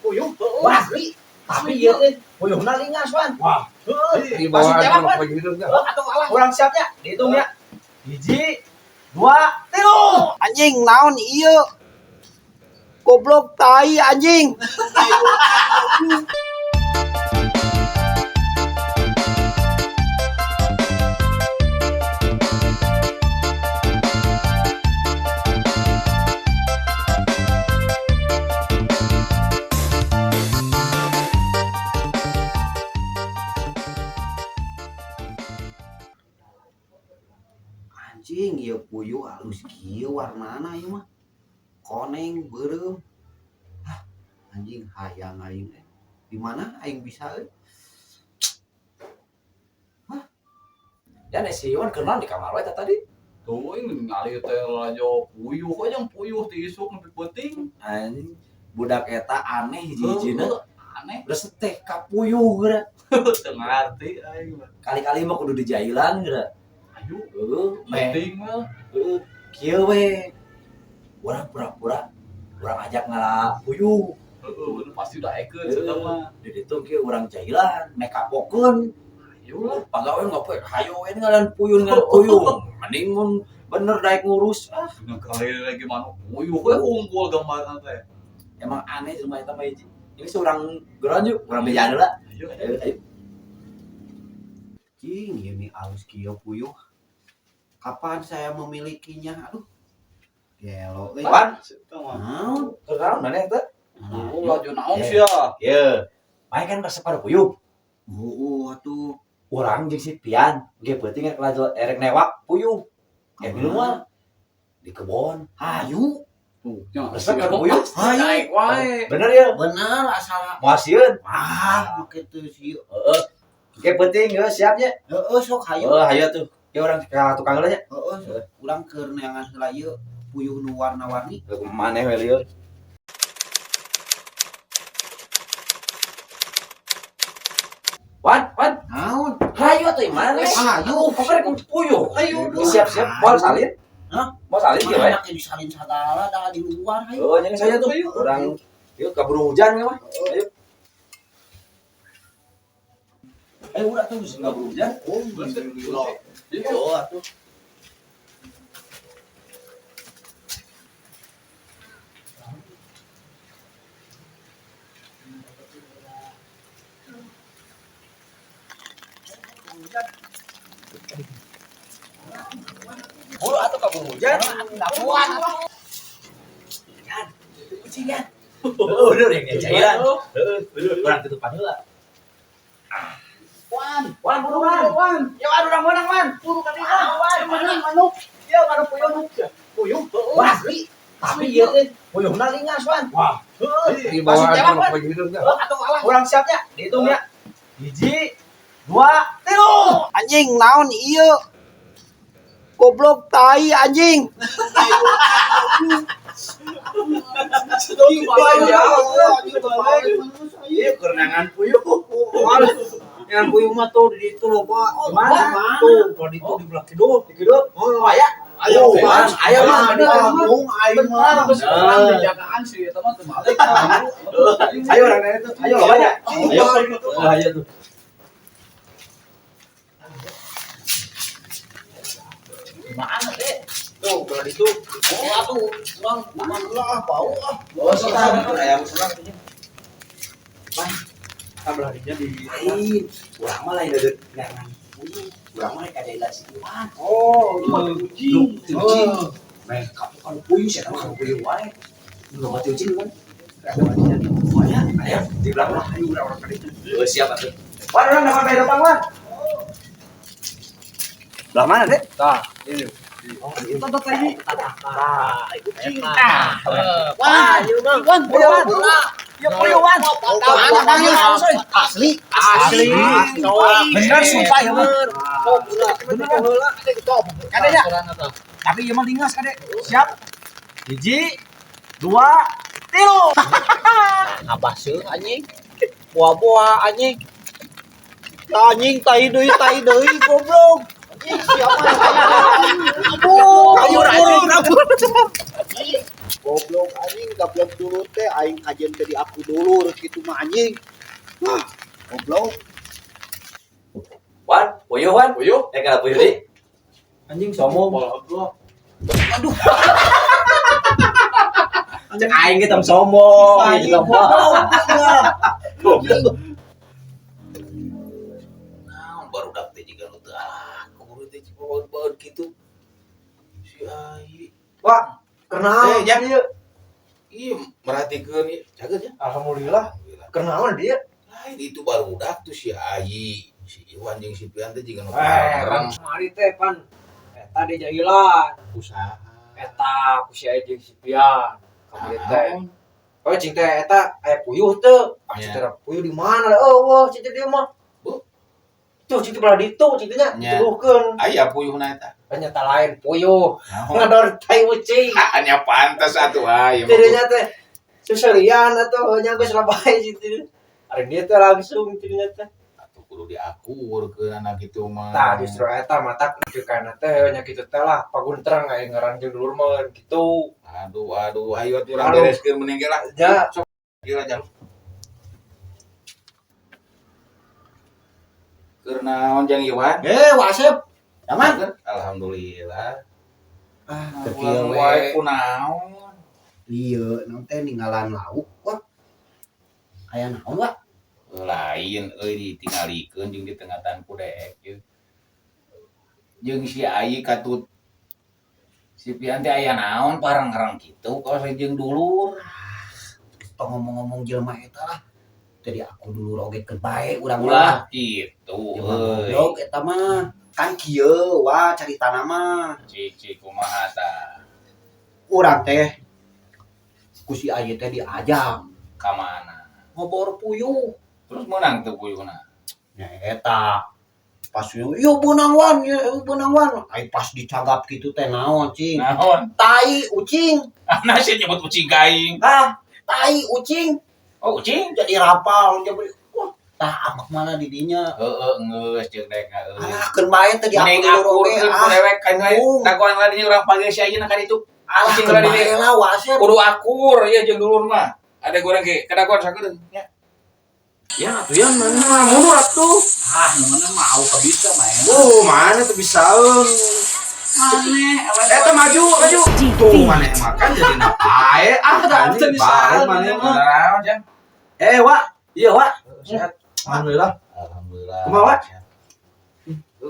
Puyuh. Wah, tapi ieu teh puyuhna lingas, Wan. Wah. Di bawah atau orang siapnya dihitung ya. 1, 2, 3. Anjing naon ieu? Goblok tai anjing. Anjing ieu puyuh halus kieu warnana ieu mah. Koneng beureum. Anjing hayang aing. Di mana aing bisa euy? Dan si Iwan kenal di kamar wae tadi. Tuh ini ngali teh lajo puyuh aja puyuh ti isuk nepi penting. Anjing budak eta aneh hiji-hijina. Aneh. Resep teh ka puyuh geura. Teu ngarti aing mah. Kali-kali mah kudu di jailan geura. Ayo, Penting mah. Kieu we. Urang pura-pura ajak ngala puyuh. Heeh, pasti udah ekeun cenah mah. Di ditu kieu urang jailan, make up-okeun. Ayo lah. Pagawean ngopi, hayo we ngaran puyuh. Mending mun bener daek ngurus. Dengan kali lagi mana puyuh we unggul gambarna teh. Emang aneh rumah eta mah hiji. Ini seorang geranju, urang bejana lah. Ayo. Anjing ini halus kieu puyuh. Kapan saya memilikinya? Aduh. Gelo euy. Wan, Naon? kenaon maneh teh? Oh, laju naon sia? Ieu. Main kan resep pada puyuh. Atuh. Urang jeung si Pian, ge penting laju erek newak puyuh. Milu mah di kebon. Hayu. Tuh, nya Resep pada puyuh. naik wae. Bener ya? Bener asal Moal sieun. make teu sieu. Heeh. Ge penting geus siapnya. Heeh sok hayu. Hayu tuh. Ya urang ka tukang heula nya. Heeh. Urang keur neangan heula ieu puyuh nu warna-warni. Maneh we lieur. Wan. Naon? Hayu atuh mana? Hayu. Pokoknya puyuh. Hayu. Siap-siap moal salin. Hah? Mau salin ge we. Mana ke disalin sagala da di luar hayu. Oh, jeung saya tuh. Urang ieu kaburu hujan ge mah. Ayo. Udah tuh geus kaburu hujan. Atuh. Buru atuh kaburu hujan. Dapuan. Kucingan. Udah yang jailan. Heeh, urang tutupan heula. Wan buruan. Ya urang menang man. Buru ka dieu. Menang manuk. Ya manuk puyuh nu. Puyuh. Wah, tapi ieu teh puyuhna lingas, Wan. Wah. Di bawah atau urang siapnya dihitung ya. 1, 2, 3. Anjing naon ieu? Goblok tai anjing. Ieu kerenangan puyuh. Yang puyuh mah tuh di ditu loba. Mana? Tuh, kalau di belah kidul. Oh, aya. Ayo, Ayo mah di kampung, ayo mah. Penjagaan sih eta mah teu balik. Ayo orang itu. Ayo banyak. Ayo tuh. Mana deh? Tuh, kalau di itu. Oh, atuh, urang mana lah bau ah. Oh, soalnya ayam serang punya. Kabelahnya di Lain. Urang mah lain dedet ngangan puyuh. Urang mah kada ilasi iwan. Oh, itu Cuci. Meh kamu kalau puyuh sih kalau puyuh wae. Enggak mati ucing kan. Oh ya, ayo di belakang ayo urang kali. Oh, siap atuh. Wan, urang dapat bae depan, Wan. Belah mana, Dek? tah, ini. Tonton tadi. Wah, Wan, Wan. Ya puyuh Wan. Asli. Bener sumpah ya, Wan. Bener heula ade ditop. Kade ya. Tapi ieu mah lingas kade. Siap. 1, 2, 3. Abah seuh anjing. Buah-buah anjing. Anjing tai deui goblok. Siapa? Aduh, ayo. Goblok anjing gablok dulu teh aing kajian tadi aku dulu gitu mah anjing. Wah, goblok. Wan, puyuh Wan. Puyuh. Kalau puyuh di. Anjing sombong balaglah. Cek aing ge tem sombong. Anjing Gitu mah. goblok. Nah, baru dak teh jiga nu teu aku teh baut gitu. Si Ai. Wah, kenal. Jam iya merhatikeun ieu cageut ya. Alhamdulillah. Kenal dia. Lain itu baru udah tuh si Ai, si Iwan jeung si Pian teh jiga nu Orang mari teh pan. Eta di jailan. usaha. Eta ku si Aing si Pian. Kamari teh. Oh cing teh eta aya puyuh teu. Ah Nya. cing teh puyuh di mana? Eueuh cing teh dieu mah. Bu. Tuh cing teh belah ditu cing teh nya. Nya. Dituduhkeun. Aya puyuhna eta. Ternyata lain puyuh. Naon? Ngador tai ucing. Hanya pantas atuh aya. Tidinya teh suserian atuh nya geus labae cing teh. Ari dia teh langsung tidinya teh. Atuh kudu diakurkeun anak kitu mah. Tah justru eta mata kana teh nya kitu teh lah paguntrang aya ngaran jeung dulur mah kitu. Aduh, ayo atuh urang Aduh. bereskeun mending ge lah. Ya. Sok gila jam. Keur naon Jang Iwan? Wasep. Aman. Alhamdulillah. Ah, Kieu wae kunaon? Iya, naon teh ninggalan lauk wah. Aya naon wa? Lain euy ditinggalikeun jeung di tengah-tengah kudeek jeung. Jeung si Ai katut si Pian teh aya naon parang-parang kitu kaos jeung dulur. Tong ngomong-ngomong jelema eta lah. Tadi aku dulu rogetkeun bae urang Ulah kitu Jelema euy. goblok eta mah. Kan kieu wah caritana mah. Cik kumaha ta? Urang teh ku si Aye teh diajak Ka mana? ngobor puyuh. Terus menang tuh puyuhna. Nya eta pas yo beunang wan, ai pas dicagap kitu teh naon cing. Naon? Tai ucing. Nasi nyebut ucing gaing. Ah, tai ucing. Oh ucing? Jadi rapal jadi wah, tah amak mana di dinya. Heeh, geus jeung dek euy. Alah keun bae teh di aku Mending dulu akur oge. keur Ah, dewek kan we. Ung. Dagoan ladinya urang panggil si ayeuna kan itu. alah Ucing keun ladi bae dia. lah waset. Kudu akur ya jeung dulur mah. Ada goreng ge kadagoan sakedeung nya. Ya atuh ya mana mundur atuh. Ah, mana mau ka bisa main. Mana tuh bisaeun. Eta maju. Tuh mana makan jadi napae. Tah, teu bisa. Naon Jang? Wak. Iya, Wak. Sehat. Alhamdulillah. Alhamdulillah. Kumaha, Wak?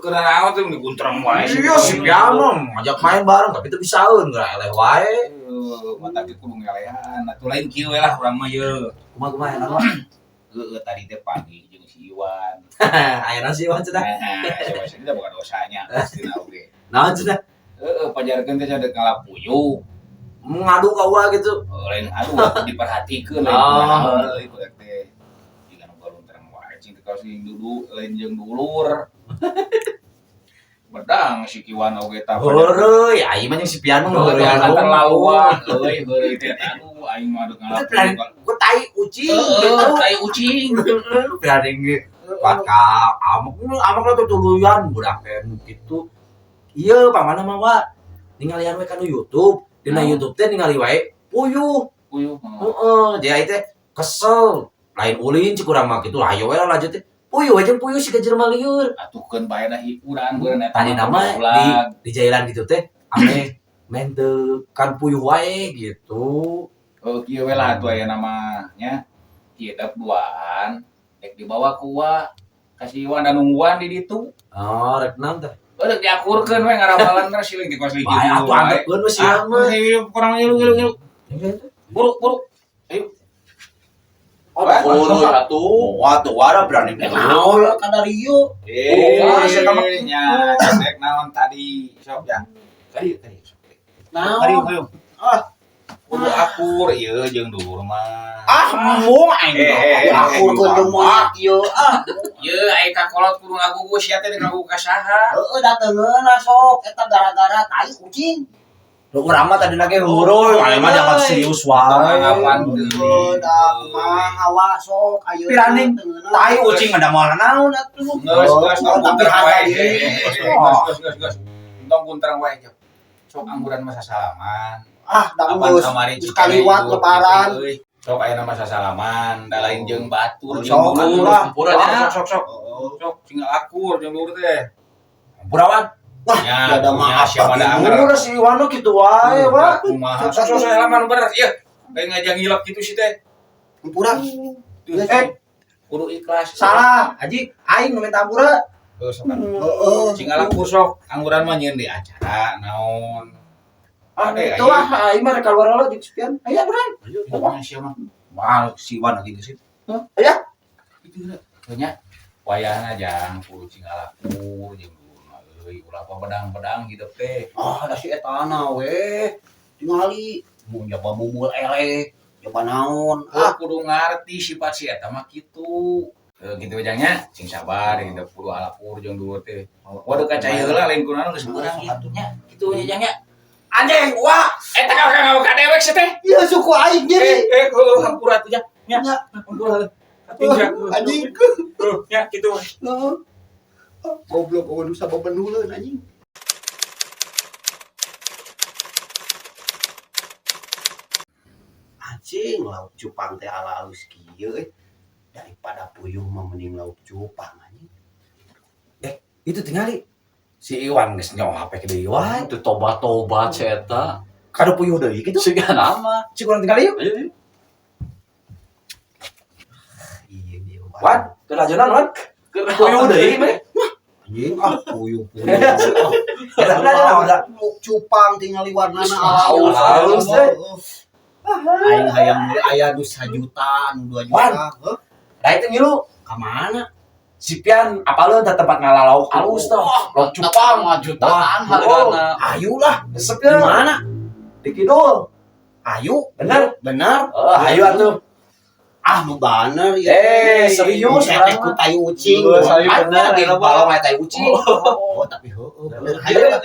Kena naon tuh diguntreng wae. Iya, si Pian mah ngajak main bareng tapi teu bisaeun geura eleh wae. Mata ge kudu ngelehan. Atuh lain kieu we lah urang mah ye. Kumaha enak, Wak? Heeh tadi teh pagi jeung si Iwan. Ayeuna sih Wak cenah. Coba sih kita bukan dosanya pasti oge. Naon cenah? Heeh pajarkeun teh sadek ngala puyuh. Ngadu ka Wak gitu. Lain aduh diperhatikeun lain Oh. euy kuek teh. Jika nu galuntreng wae cing teh kaos dudu lain jeung dulur. Bedang si Kiwan oge tah. Heureui, aing mah jeung si Pian mah Heureui heureui terlaluan euy heureui teh aduh aing mah deuk ngala Tapi ku tai ucing gitu. tai ucing. Pian ge ka amak lah tuh tuluyan budak teh kitu. Ieu pamana mah Wak. Ningalian we ka nu YouTube. Dina YouTube teh ningali wae puyuh. Puyuh. Heeh, dia teh kesel. Lain ulin cik urang mah kitu ayo we lah lanjut teh. Puyuh aja puyuh si jelema lieur. Atukeun bae dah hiburan beureun eta. Tadi nama di jailan gitu teh ame main teu kan puyuh wae gitu. Oh kieu we lah atuh aya namanya. Hidup duaan dek dibawa ku wa kasih Iwan dan nungguan di ditu. Oh, rek naon teh? Udah diakurkeun we ngarawalan teh silih di kos ligi. Bae atuh antepkeun we sia mah. Kurang ngilu. Buru. Oh, atuh. Wah, tuh ada berani naon lah kada rieu. Nya cek naon tadi sok ya. Tadi. Naon? Kudu akur ieu jeung dulur mah. Mung aing. Aku keun jeung monyet ieu. Ieu aya kakolot kudu ngagugu sia teh ngagugu ka saha? Heeh, datengeun lah sok eta gara-gara tai kucing. Urang mah tadi lagi heureui, aya mah jangan serius wae. Ngapan Da kumaha hawa sok ayeuna. Piraning tai ucing ada moal naon atuh. Geus tapi harga Geus. Untung buntrang wae, Jok. Sok angguran masa salaman. Kapan Dangus. kamari Geus kaliwat lebaran. Sok aya nama sasalaman, da lain jeung batur Sok, jeung lah. Hampuranya. Sok. Sok tinggal akur jeung lur teh. Purawan. Wah, Ya, ada maaf siapa Pak ada Timur. anger. Udah si Iwano gitu wae, Pak. Kumaha? Sok salaman bener. Ieu. Kayak ngajak ngilap gitu sih teh. Hampura. Kudu ikhlas. Salah, Haji. Aing nu minta hampura. Sok kan. Heeh. Sing alakur sok angguran mah nyeun di acara naon. Itu aing mah rek keluar heula jeung Spian. Aya beneran. Pokoknya siapa? Mal si Wan gitu sih. Aya. Itu nya wayahna jang kudu sing alakur jeung euy ulah pedang-pedang hidup teh. Da si etana we. Tingali mau nyoba mumul ele, nyoba naon. Kudu ngarti sifat si eta mah kitu. Gitu jangnya sing sabar hidup kudu alakur jeung dulur teh. Waduh kacai heula lain kunaon geus kurang itunya. Kitu jangnya. Anjing, wah, eta kagak dewek sih teh. Iya suku aing jadi. Hampura tuh nya. Nya, hampura. Anjing. Ya kitu. Goblok waduh sabab benuleun anjing. Anjing lauk cupang teh ala halus kieu daripada puyuh mah mending lauk cupang anjing. Itu tingali. Si Iwan geus nyawa HP ke deui wae. Itu tobat-tobat eta. Kadu puyuh deui kitu. Siga nama. Cik urang tingali yuk. Ayo. Iya. Wan, kerajunan Wan. Puyuh deui mah. Anjing puyuh. Eta kerajunan udah. Lauk cupang tingali warnana Halus, halus. halus. Aing hayang aya nu 1 juta, nu 2 juta. Da itu ngilu Ka mana? si Pian apaleun teh tempat ngalauk halus teh. Lauk cupang 5 jutaan Wah, hargana. Ayu lah. Resep Di ya. mana? Di kidul. Ayu. Bener. Benar. Ayo atuh. Nu baner ya. Serius saya teh orang ku tayu ucing. Sayu bener, Di eta mah. balong mah tai ucing. Oh, tapi bener. Ayo.